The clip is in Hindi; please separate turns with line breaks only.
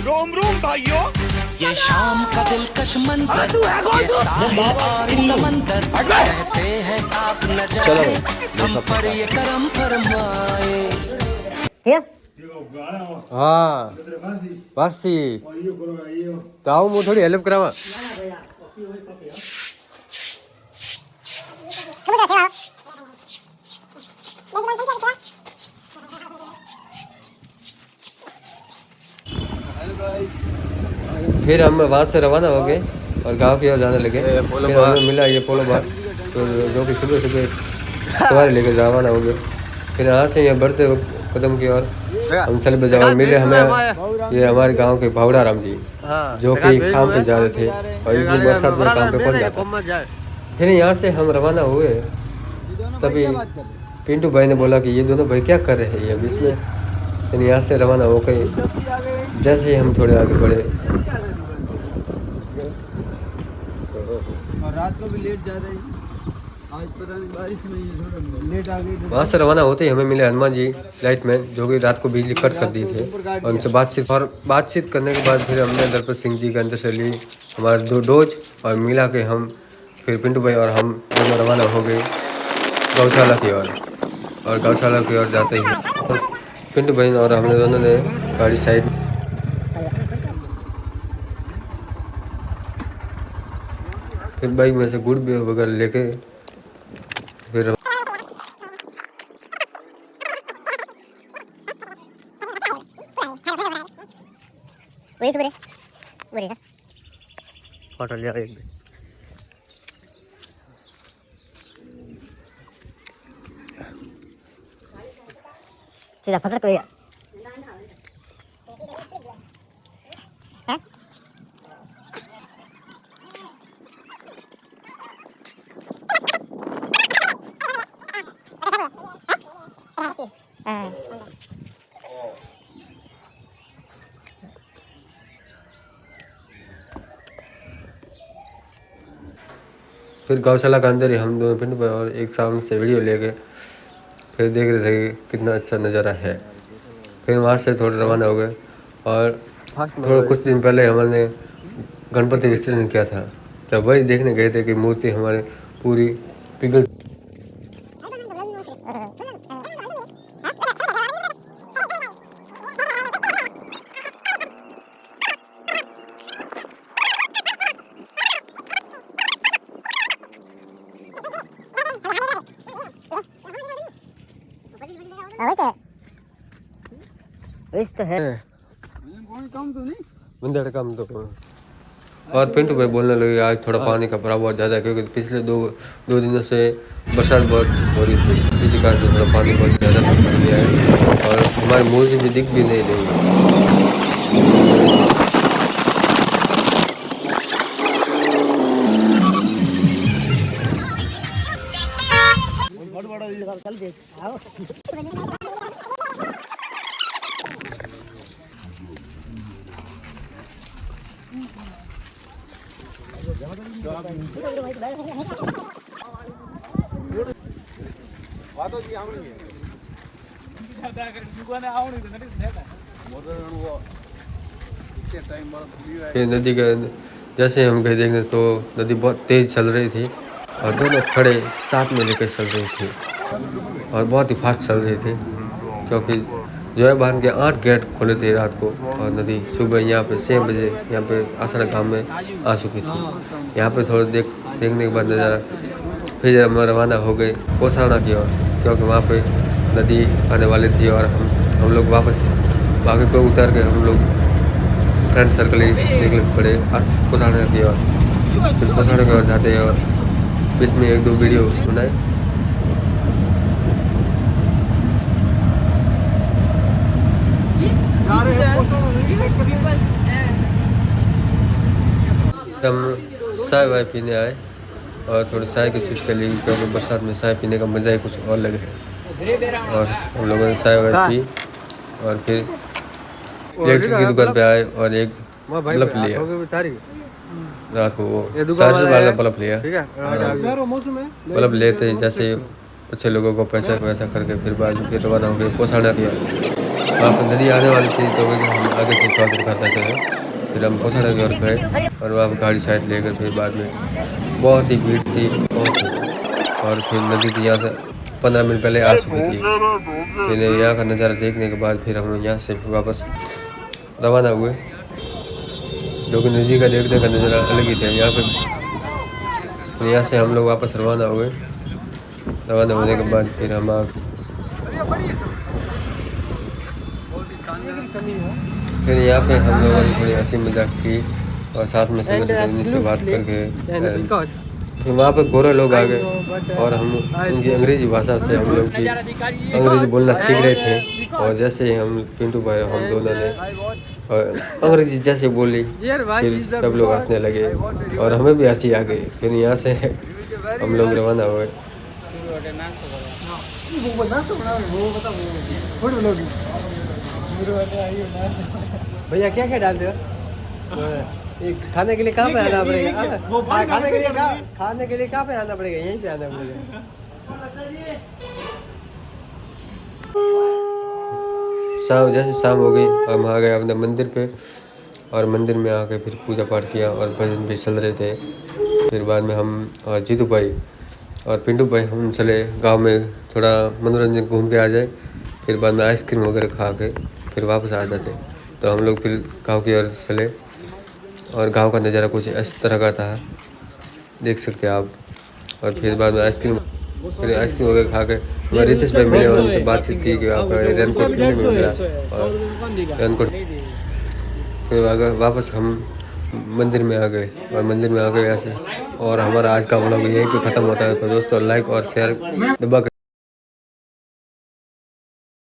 रोम रोम भाइयों,
ये शाम का दिलकश मंजर, ये साहिल और समंदर, कहते हैं आप न जाए हम पर ये करम फरमाए।
हाँ बासी तो आओ मैं थोड़ी हेल्प करावा। फिर हम वहाँ से रवाना हो गए और गांव की ओर जाने लगे। फिर हमें मिला ये पोलो बार, तो जो कि सुबह सुबह सवारी लेकर रवाना हो गए। फिर यहाँ से यहाँ बढ़ते वक्त कदम की ओर हम चले बजे और मिले हमें ये हमारे गांव के भावड़ा राम जी, जो कि काम पे जा रहे थे और इतनी बरसात में काम पे पहुंच जाता। फिर यहाँ से हम रवाना हुए, तभी पिंटू भाई ने बोला कि ये दोनों भाई क्या कर रहे हैं ये बीच में। फिर यहाँ से रवाना हो गए। जैसे ही हम थोड़े आगे बढ़े,
रात को भी लेट जा रही, आज पता नहीं बारिश में लेट आ गई।
वहाँ से रवाना होते ही हमें मिले हनुमान जी लाइटमैन, जो कि रात को बिजली कट कर दी थे। और उनसे बातचीत करने के बाद फिर हमने दलपत सिंह जी के अंदर से ली हमारे 2 डोज और मिला के हम फिर पिंटू भाई और हम दोनों रवाना हो गए गौशाला की ओर। और गौशाला की ओर जाते ही पिंटू भाई और हमने दोनों ने गाड़ी साइड, फिर बाइक में से गुड़ भी वगैरह लेके फिर होटल जा एक
सीधा फसल को
फिर गौशाला के अंदर ही हम दोनों पिंटू भाई और एक सामने से वीडियो ले गए। फिर देख रहे थे कि कितना अच्छा नज़ारा है। फिर वहाँ से थोड़े रवाना हो गए और थोड़ा कुछ दिन पहले हमने गणपति विसर्जन किया था, जब वही देखने गए थे कि मूर्ति हमारे पूरी पिघल।
तो है
काम तो नहीं
मंदिर काम तो। और पिंटू भाई बोलने लगे आज थोड़ा पानी का भराव बहुत ज़्यादा है, क्योंकि पिछले दो दिनों से बरसात बहुत हो रही थी, इसी कारण से थोड़ा पानी बहुत ज़्यादा भर गया है और हमारी मूर्ति भी दिख भी नहीं रही है। फिर नदी के जैसे हम गए देखने तो नदी बहुत तेज़ चल रही थी और दोनों खड़े साथ में लेकर चल रही थी और बहुत ही फास्ट चल रही थी, क्योंकि जो है बांध के 8 गेट खोले थे रात को और नदी सुबह यहाँ पे 6 बजे यहाँ पे आसना गाँव में आ चुकी थी। यहाँ पे थोड़ा देखने के बाद नज़ारा फिर हम रवाना हो गए कोसाना की ओर, क्योंकि वहाँ पे नदी आने वाली थी और हम लोग वापस बाकी को उतर के हम लोग फ्रेंड सर्कल ही निकल पड़े कोसाना की ओर। फिर कोसाना की ओर जाते हैं और बीच में 1-2 वीडियो बनाए। हम चाय वाय पीने आए और थोड़ी चाय की चूज कर ली, क्योंकि बरसात में चाय पीने का मज़ा ही कुछ और लगे है। और हम लोगों ने चाय वाय पी और फिर इलेक्ट्रिक की दुकान पे आए और एक बल्ब लिया रात को, वो चार्जर वाला बल्ब लिया। बल्ब लेते जैसे अच्छे लोगों को पैसा करके फिर बाद फिर रवाना हो गए कोसाना किया। वहाँ पर नदी आने वाली थी तो हम आगे से स्वागत करते थे। फिर हम पहुँचाने की ओर गए और वहाँ पर गाड़ी साइड लेकर फिर बाद में बहुत ही भीड़ थी, बहुत ही। और फिर नदी थी यहाँ से 15 मिनट पहले आ चुकी थी। फिर यहाँ का नज़ारा देखने के बाद फिर हम यहाँ से वापस रवाना हुए, जो कि नदी का देखने का नज़ारा अलग ही था यहाँ पे। फिर यहाँ से हम लोग वापस रवाना हुए। रवाना होने के बाद फिर हम फिर यहाँ पे हम लोगों ने थोड़ी हंसी मजाक की और साथ में से बात करके फिर वहाँ पे गोरे लोग आ गए और हम उनकी अंग्रेज़ी भाषा से हम लोग भी अंग्रेज़ी बोलना सीख रहे थे। और जैसे ही हम पिंटू भाई हम दोनों ने और अंग्रेज़ी जैसे बोली फिर सब लोग हंसने लगे और हमें भी हंसी आ गई। फिर यहाँ से हम लोग रवाना हुए।
भैया क्या क्या डालते हो? एक खाने के लिए कहाँ पे आना पड़ेगा? खाने के लिए कहाँ पे आना पड़ेगा? यहीं पे आना पड़ेगा।
जैसे शाम हो गई हम आ गए अपने मंदिर पे और मंदिर में आके फिर पूजा पाठ किया और भजन भी चल रहे थे। फिर बाद में हम और जीतू भाई और पिंटू भाई हम चले गांव में थोड़ा मनोरंजन घूम के आ जाए। फिर बाद में आइसक्रीम वगैरह खा के फिर वापस आ जाते। तो हम लोग फिर गांव की ओर चले और गांव का नज़ारा कुछ इस तरह का था, देख सकते हैं आप। और फिर बाद में आइसक्रीम वगैरह खा के हमारे रितेश भाई मिले और उनसे बातचीत की कि आपका रेनकोट कितने में मिला और रेनकोट। फिर वापस हम मंदिर में आ गए और मंदिर में आ गए ऐसे। और हमारा आज का व्लॉग यहीं पे ख़त्म होता है। तो दोस्तों लाइक और शेयर दबा